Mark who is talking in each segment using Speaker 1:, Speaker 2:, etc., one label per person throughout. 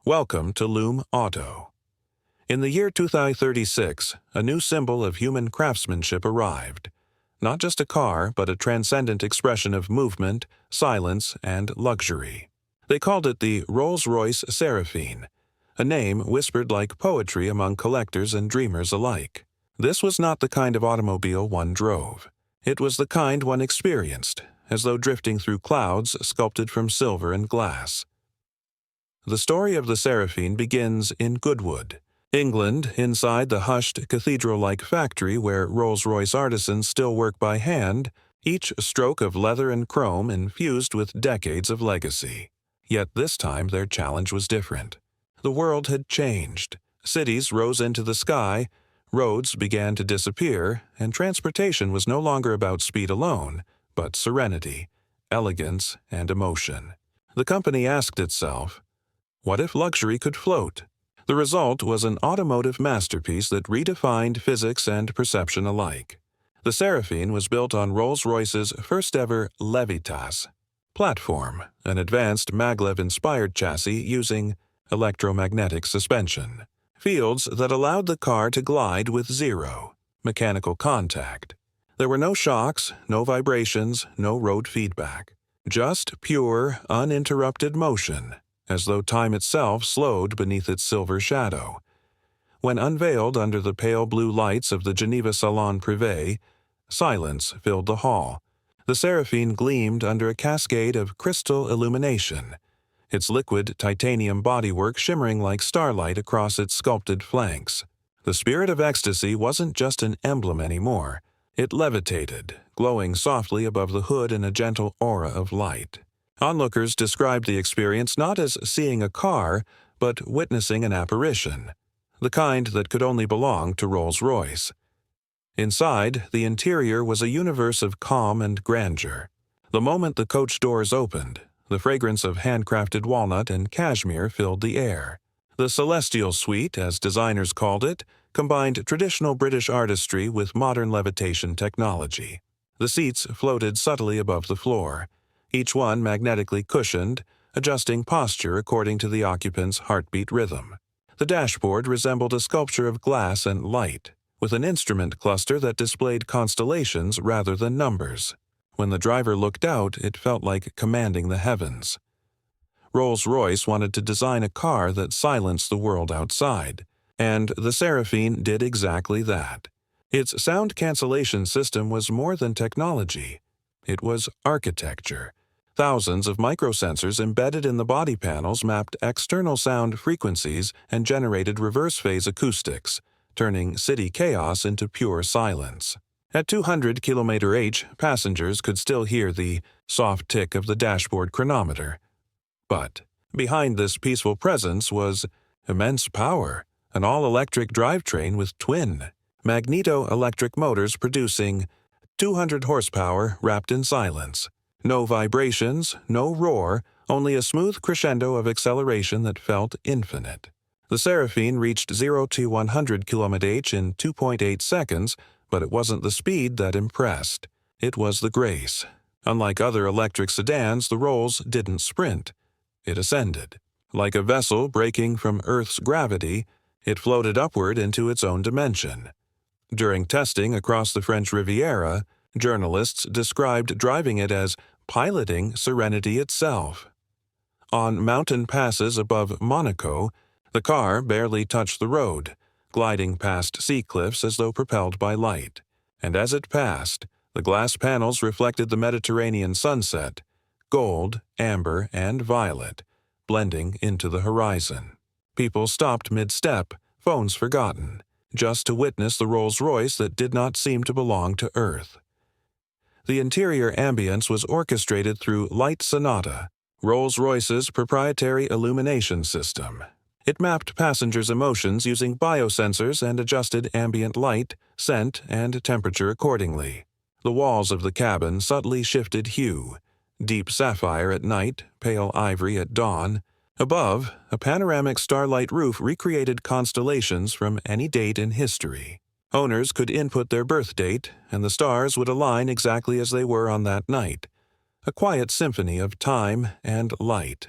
Speaker 1: Welcome to LUME AUTO. In the year 2036, a new symbol of human craftsmanship arrived. Not just a car, but a transcendent expression of movement, silence, and luxury. They called it the Rolls-Royce Seraphine, a name whispered like poetry among collectors and dreamers alike. This was not the kind of automobile one drove. It was the kind one experienced, as though drifting through clouds sculpted from silver and glass. The story of the Seraphine begins in Goodwood, England, inside the hushed cathedral-like factory where Rolls-Royce artisans still work by hand, each stroke of leather and chrome infused with decades of legacy. Yet this time their challenge was different. The world had changed. Cities rose into the sky, roads began to disappear, and transportation was no longer about speed alone, but serenity, elegance, and emotion. The company asked itself, what if luxury could float? The result was an automotive masterpiece that redefined physics and perception alike. The Seraphine was built on Rolls-Royce's first-ever levitating platform, an advanced maglev-inspired chassis using electromagnetic suspension, fields that allowed the car to glide with zero mechanical contact. There were no shocks, no vibrations, no road feedback. Just pure, uninterrupted motion, as though time itself slowed beneath its silver shadow. When unveiled under the pale blue lights of the Geneva Salon Privé, silence filled the hall. The Seraphine gleamed under a cascade of crystal illumination, its liquid titanium bodywork shimmering like starlight across its sculpted flanks. The spirit of ecstasy wasn't just an emblem anymore. It levitated, glowing softly above the hood in a gentle aura of light. Onlookers described the experience not as seeing a car, but witnessing an apparition, the kind that could only belong to Rolls-Royce. Inside, the interior was a universe of calm and grandeur. The moment the coach doors opened, the fragrance of handcrafted walnut and cashmere filled the air. The Celestial Suite, as designers called it, combined traditional British artistry with modern levitation technology. The seats floated subtly above the floor, each one magnetically cushioned, adjusting posture according to the occupant's heartbeat rhythm. The dashboard resembled a sculpture of glass and light, with an instrument cluster that displayed constellations rather than numbers. When the driver looked out, it felt like commanding the heavens. Rolls-Royce wanted to design a car that silenced the world outside, and the Seraphine did exactly that. Its sound cancellation system was more than technology. It was architecture. Thousands of microsensors embedded in the body panels mapped external sound frequencies and generated reverse-phase acoustics, turning city chaos into pure silence. At 200 km/h, passengers could still hear the soft tick of the dashboard chronometer. But behind this peaceful presence was immense power, an all-electric drivetrain with twin magneto-electric motors producing 200 horsepower wrapped in silence. No vibrations, no roar, only a smooth crescendo of acceleration that felt infinite. The Seraphine reached 0 to 100 km/h in 2.8 seconds, but it wasn't the speed that impressed. It was the grace. Unlike other electric sedans, the Rolls didn't sprint. It ascended. Like a vessel breaking from Earth's gravity, it floated upward into its own dimension. During testing across the French Riviera, journalists described driving it as piloting serenity itself. On mountain passes above Monaco, the car barely touched the road, gliding past sea cliffs as though propelled by light. And as it passed, the glass panels reflected the Mediterranean sunset, gold, amber, and violet, blending into the horizon. People stopped mid-step, phones forgotten, just to witness the Rolls-Royce that did not seem to belong to Earth. The interior ambience was orchestrated through Light Sonata, Rolls-Royce's proprietary illumination system. It mapped passengers' emotions using biosensors and adjusted ambient light, scent, and temperature accordingly. The walls of the cabin subtly shifted hue, deep sapphire at night, pale ivory at dawn. Above, a panoramic starlight roof recreated constellations from any date in history. Owners could input their birth date, and the stars would align exactly as they were on that night, a quiet symphony of time and light.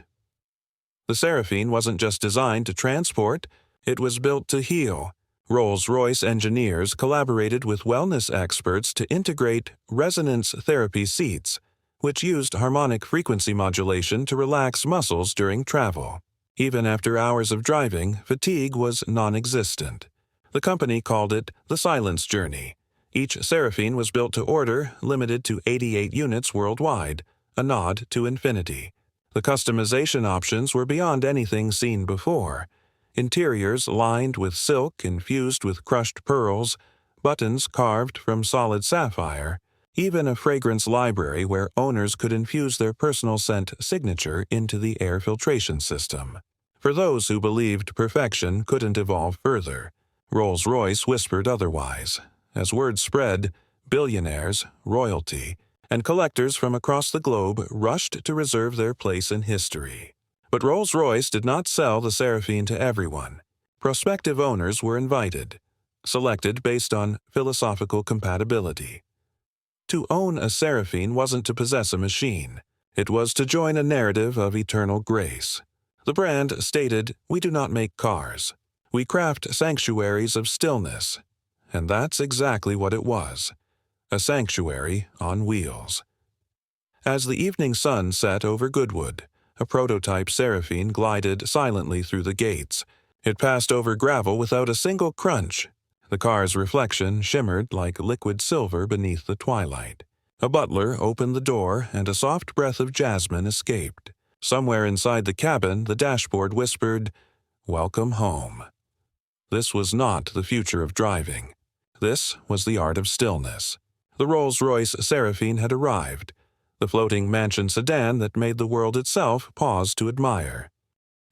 Speaker 1: The Seraphine wasn't just designed to transport, it was built to heal. Rolls-Royce engineers collaborated with wellness experts to integrate resonance therapy seats, which used harmonic frequency modulation to relax muscles during travel. Even after hours of driving, fatigue was non-existent. The company called it the Silence Journey. Each Seraphine was built to order, limited to 88 units worldwide, a nod to infinity. The customization options were beyond anything seen before. Interiors lined with silk infused with crushed pearls, buttons carved from solid sapphire, even a fragrance library where owners could infuse their personal scent signature into the air filtration system. For those who believed perfection couldn't evolve further, Rolls-Royce whispered otherwise. As word spread, billionaires, royalty, and collectors from across the globe rushed to reserve their place in history. But Rolls-Royce did not sell the Seraphine to everyone. Prospective owners were invited, selected based on philosophical compatibility. To own a Seraphine wasn't to possess a machine. It was to join a narrative of eternal grace. The brand stated, "We do not make cars. We craft sanctuaries of stillness." And that's exactly what it was. A sanctuary on wheels. As the evening sun set over Goodwood, a prototype Seraphine glided silently through the gates. It passed over gravel without a single crunch. The car's reflection shimmered like liquid silver beneath the twilight. A butler opened the door and a soft breath of jasmine escaped. Somewhere inside the cabin, the dashboard whispered, "Welcome home." This was not the future of driving. This was the art of stillness. The Rolls-Royce Seraphine had arrived, the floating mansion sedan that made the world itself pause to admire.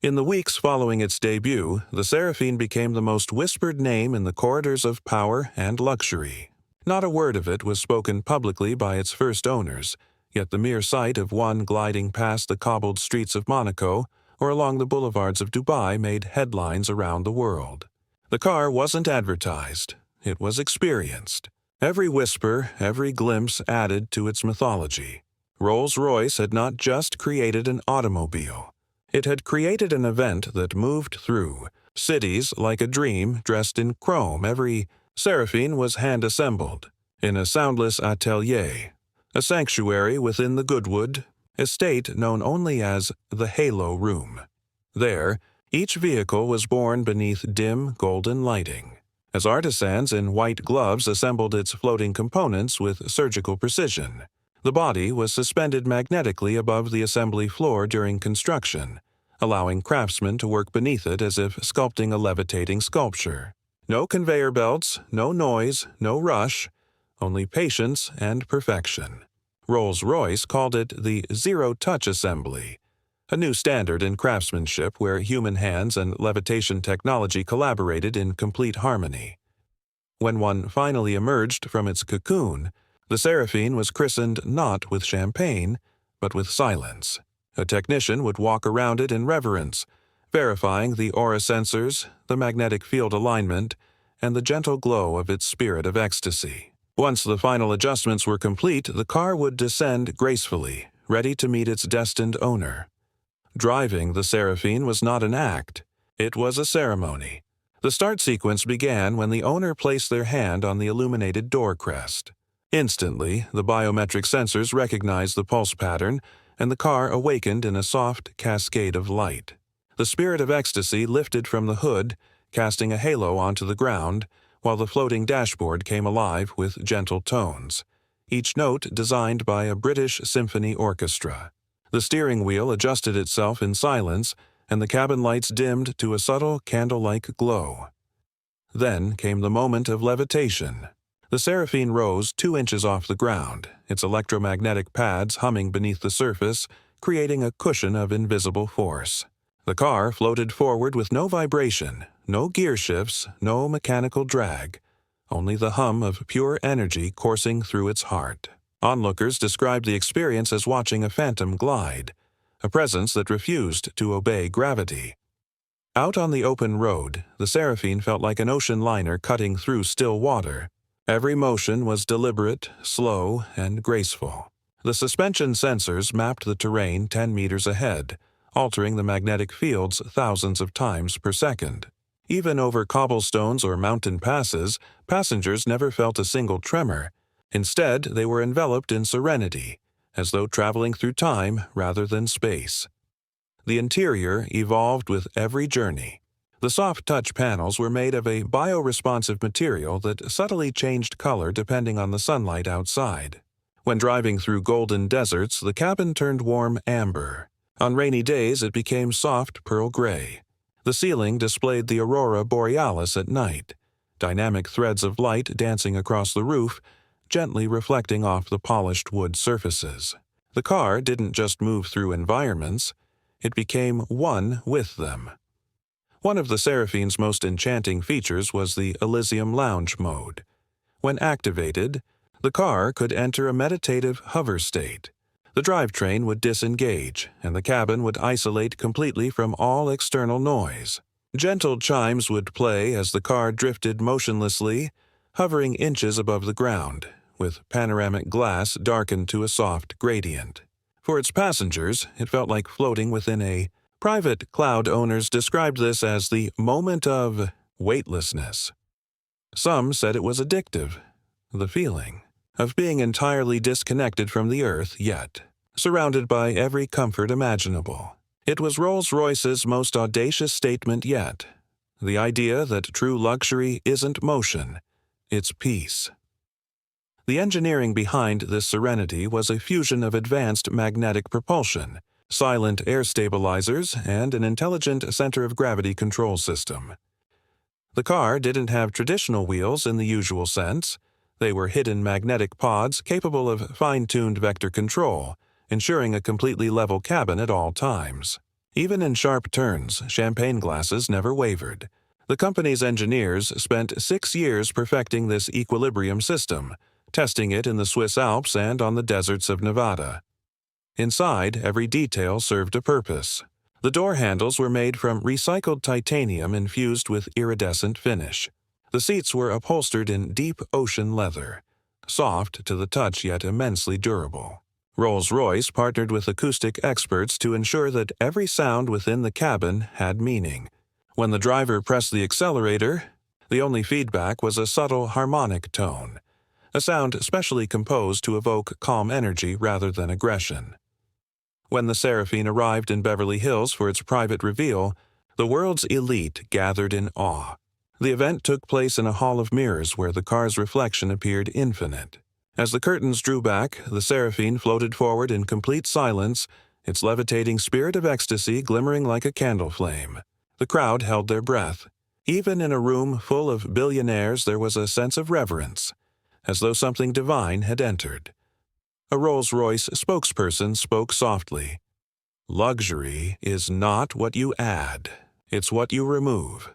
Speaker 1: In the weeks following its debut, the Seraphine became the most whispered name in the corridors of power and luxury. Not a word of it was spoken publicly by its first owners, yet the mere sight of one gliding past the cobbled streets of Monaco or along the boulevards of Dubai made headlines around the world. The car wasn't advertised. It was experienced. Every whisper, every glimpse added to its mythology. Rolls-Royce had not just created an automobile. It had created an event that moved through cities like a dream dressed in chrome. Every Seraphine was hand-assembled in a soundless atelier, a sanctuary within the Goodwood estate known only as the Halo Room. There, each vehicle was born beneath dim golden lighting, as artisans in white gloves assembled its floating components with surgical precision. The body was suspended magnetically above the assembly floor during construction, allowing craftsmen to work beneath it as if sculpting a levitating sculpture. No conveyor belts, no noise, no rush, only patience and perfection. Rolls-Royce called it the zero-touch assembly, a new standard in craftsmanship where human hands and levitation technology collaborated in complete harmony. When one finally emerged from its cocoon, the Seraphine was christened not with champagne, but with silence. A technician would walk around it in reverence, verifying the aura sensors, the magnetic field alignment, and the gentle glow of its spirit of ecstasy. Once the final adjustments were complete, the car would descend gracefully, ready to meet its destined owner. Driving the Seraphine was not an act. It was a ceremony. The start sequence began when the owner placed their hand on the illuminated door crest. Instantly, the biometric sensors recognized the pulse pattern, and the car awakened in a soft cascade of light. The spirit of ecstasy lifted from the hood, casting a halo onto the ground, while the floating dashboard came alive with gentle tones, each note designed by a British symphony orchestra. The steering wheel adjusted itself in silence, and the cabin lights dimmed to a subtle candle-like glow. Then came the moment of levitation. The Seraphine rose 2 inches off the ground, its electromagnetic pads humming beneath the surface, creating a cushion of invisible force. The car floated forward with no vibration, no gear shifts, no mechanical drag, only the hum of pure energy coursing through its heart. Onlookers described the experience as watching a phantom glide, a presence that refused to obey gravity. Out on the open road, the Seraphine felt like an ocean liner cutting through still water. Every motion was deliberate, slow, and graceful. The suspension sensors mapped the terrain 10 meters ahead, altering the magnetic fields thousands of times per second. Even over cobblestones or mountain passes, passengers never felt a single tremor. Instead, they were enveloped in serenity, as though traveling through time rather than space. The interior evolved with every journey. The soft touch panels were made of a bioresponsive material that subtly changed color depending on the sunlight outside. When driving through golden deserts, the cabin turned warm amber. On rainy days, it became soft pearl gray. The ceiling displayed the aurora borealis at night, dynamic threads of light dancing across the roof, gently reflecting off the polished wood surfaces. The car didn't just move through environments, it became one with them. One of the Seraphine's most enchanting features was the Elysium Lounge mode. When activated, the car could enter a meditative hover state. The drivetrain would disengage, and the cabin would isolate completely from all external noise. Gentle chimes would play as the car drifted motionlessly, hovering inches above the ground, with panoramic glass darkened to a soft gradient. For its passengers, it felt like floating within a private cloud. Owners described this as the moment of weightlessness. Some said it was addictive, the feeling of being entirely disconnected from the earth, yet surrounded by every comfort imaginable. It was Rolls-Royce's most audacious statement yet, the idea that true luxury isn't motion, it's peace. The engineering behind this serenity was a fusion of advanced magnetic propulsion, silent air stabilizers, and an intelligent center of gravity control system. The car didn't have traditional wheels in the usual sense. They were hidden magnetic pods capable of fine-tuned vector control, ensuring a completely level cabin at all times. Even in sharp turns, champagne glasses never wavered. The company's engineers spent 6 years perfecting this equilibrium system, testing it in the Swiss Alps and on the deserts of Nevada. Inside, every detail served a purpose. The door handles were made from recycled titanium infused with iridescent finish. The seats were upholstered in deep ocean leather, soft to the touch yet immensely durable. Rolls-Royce partnered with acoustic experts to ensure that every sound within the cabin had meaning. When the driver pressed the accelerator, the only feedback was a subtle harmonic tone, a sound specially composed to evoke calm energy rather than aggression. When the Seraphine arrived in Beverly Hills for its private reveal, the world's elite gathered in awe. The event took place in a hall of mirrors where the car's reflection appeared infinite. As the curtains drew back, the Seraphine floated forward in complete silence, its levitating spirit of ecstasy glimmering like a candle flame. The crowd held their breath. Even in a room full of billionaires, there was a sense of reverence, as though something divine had entered. A Rolls-Royce spokesperson spoke softly. "Luxury is not what you add, it's what you remove.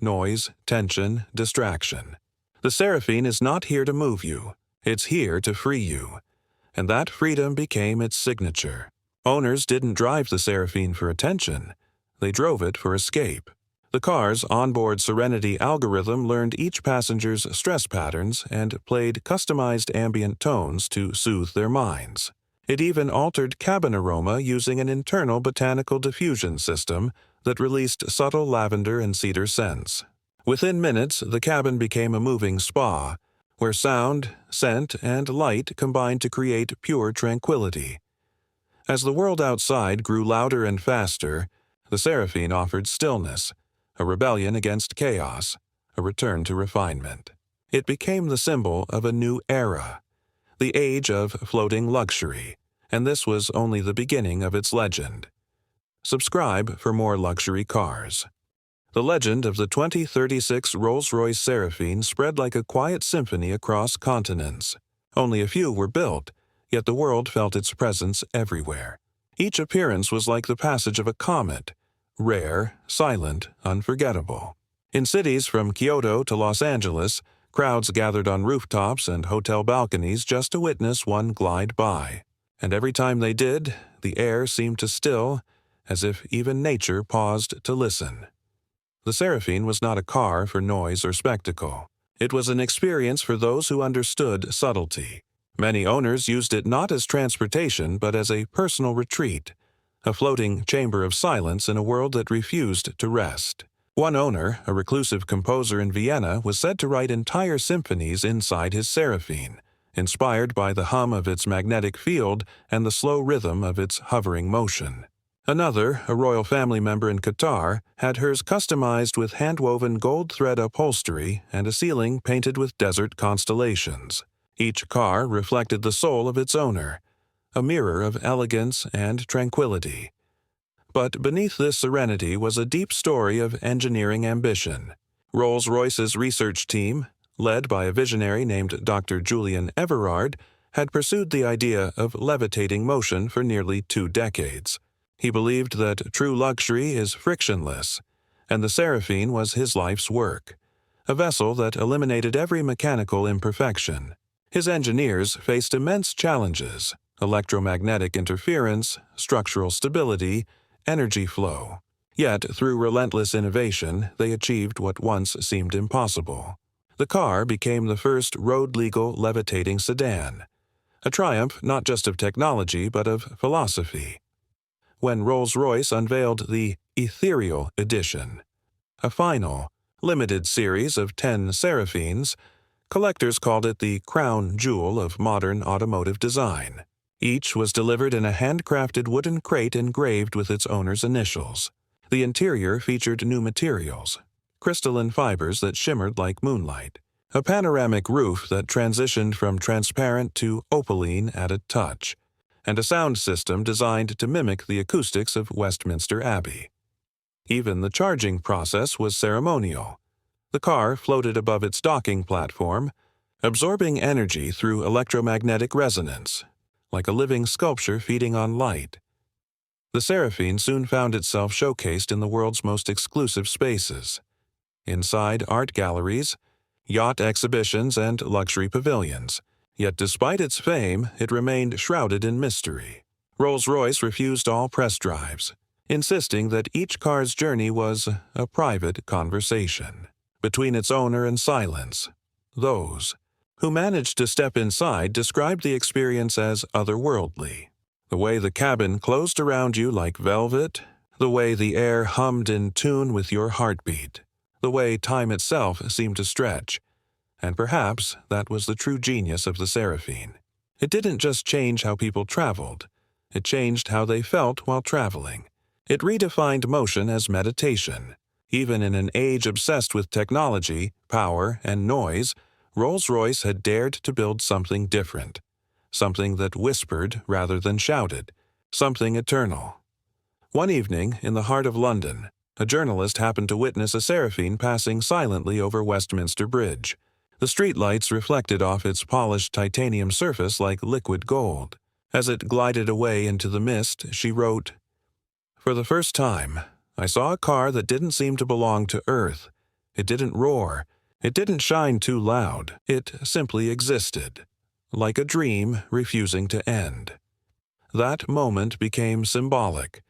Speaker 1: Noise, tension, distraction. The Seraphine is not here to move you, it's here to free you." And that freedom became its signature. Owners didn't drive the Seraphine for attention, they drove it for escape. The car's onboard Serenity algorithm learned each passenger's stress patterns and played customized ambient tones to soothe their minds. It even altered cabin aroma using an internal botanical diffusion system that released subtle lavender and cedar scents. Within minutes, the cabin became a moving spa, where sound, scent, and light combined to create pure tranquility. As the world outside grew louder and faster, the Seraphine offered stillness, a rebellion against chaos, a return to refinement. It became the symbol of a new era, the age of floating luxury, and this was only the beginning of its legend. Subscribe for more luxury cars. The legend of the 2036 Rolls-Royce Seraphine spread like a quiet symphony across continents. Only a few were built, yet the world felt its presence everywhere. Each appearance was like the passage of a comet, rare, silent, unforgettable. In cities from Kyoto to Los Angeles, crowds gathered on rooftops and hotel balconies just to witness one glide by. And every time they did, the air seemed to still, as if even nature paused to listen. The Seraphine was not a car for noise or spectacle. It was an experience for those who understood subtlety. Many owners used it not as transportation but as a personal retreat, a floating chamber of silence in a world that refused to rest. One owner, a reclusive composer in Vienna, was said to write entire symphonies inside his Seraphine, inspired by the hum of its magnetic field and the slow rhythm of its hovering motion. Another, a royal family member in Qatar, had hers customized with hand-woven gold thread upholstery and a ceiling painted with desert constellations. Each car reflected the soul of its owner, a mirror of elegance and tranquility. But beneath this serenity was a deep story of engineering ambition. Rolls-Royce's research team, led by a visionary named Dr. Julian Everard, had pursued the idea of levitating motion for nearly 2 decades. He believed that true luxury is frictionless, and the Seraphine was his life's work, a vessel that eliminated every mechanical imperfection. His engineers faced immense challenges: electromagnetic interference, structural stability, energy flow. Yet, through relentless innovation, they achieved what once seemed impossible. The car became the first road-legal levitating sedan, a triumph not just of technology but of philosophy. When Rolls-Royce unveiled the Ethereal Edition, a final, limited series of 10 Seraphines, collectors called it the crown jewel of modern automotive design. Each was delivered in a handcrafted wooden crate engraved with its owner's initials. The interior featured new materials, crystalline fibers that shimmered like moonlight, a panoramic roof that transitioned from transparent to opaline at a touch, and a sound system designed to mimic the acoustics of Westminster Abbey. Even the charging process was ceremonial. The car floated above its docking platform, absorbing energy through electromagnetic resonance, like a living sculpture feeding on light. The Seraphine soon found itself showcased in the world's most exclusive spaces: inside art galleries, yacht exhibitions, and luxury pavilions. Yet despite its fame, it remained shrouded in mystery. Rolls-Royce refused all press drives, insisting that each car's journey was a private conversation between its owner and silence. Those who managed to step inside described the experience as otherworldly. The way the cabin closed around you like velvet, the way the air hummed in tune with your heartbeat, the way time itself seemed to stretch. And perhaps that was the true genius of the Seraphine. It didn't just change how people traveled, it changed how they felt while traveling. It redefined motion as meditation. Even in an age obsessed with technology, power, and noise, Rolls-Royce had dared to build something different, something that whispered rather than shouted, something eternal. One evening, in the heart of London, a journalist happened to witness a Seraphine passing silently over Westminster Bridge. The streetlights reflected off its polished titanium surface like liquid gold. As it glided away into the mist, she wrote, "For the first time, I saw a car that didn't seem to belong to Earth. It didn't roar. It didn't shine too loud. It simply existed, like a dream refusing to end." That moment became symbolic,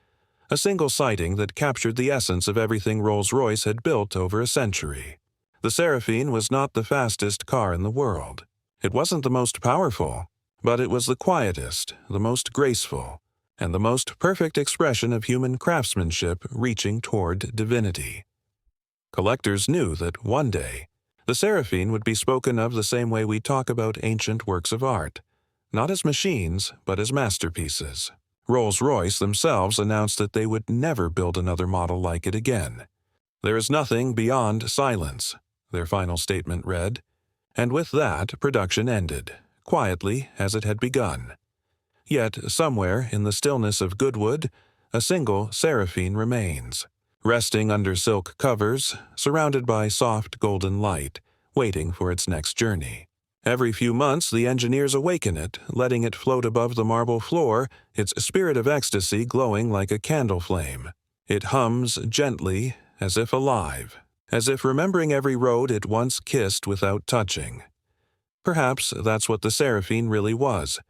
Speaker 1: a single sighting that captured the essence of everything Rolls-Royce had built over a century. The Seraphine was not the fastest car in the world. It wasn't the most powerful, but it was the quietest, the most graceful, and the most perfect expression of human craftsmanship reaching toward divinity. Collectors knew that one day, the Seraphine would be spoken of the same way we talk about ancient works of art, not as machines, but as masterpieces. Rolls-Royce themselves announced that they would never build another model like it again. "There is nothing beyond silence," their final statement read, and with that, production ended, quietly as it had begun. Yet, somewhere in the stillness of Goodwood, a single Seraphine remains, resting under silk covers, surrounded by soft golden light, waiting for its next journey. Every few months, the engineers awaken it, letting it float above the marble floor, its spirit of ecstasy glowing like a candle flame. It hums gently, as if alive, as if remembering every road it once kissed without touching. Perhaps that's what the Seraphine really was.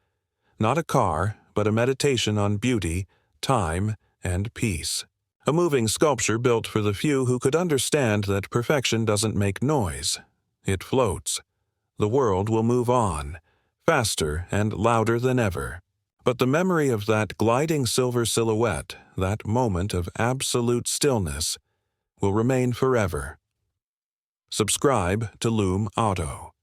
Speaker 1: Not a car, but a meditation on beauty, time, and peace. A moving sculpture built for the few who could understand that perfection doesn't make noise. It floats. The world will move on, faster and louder than ever. But the memory of that gliding silver silhouette, that moment of absolute stillness, will remain forever. Subscribe to LUME Auto.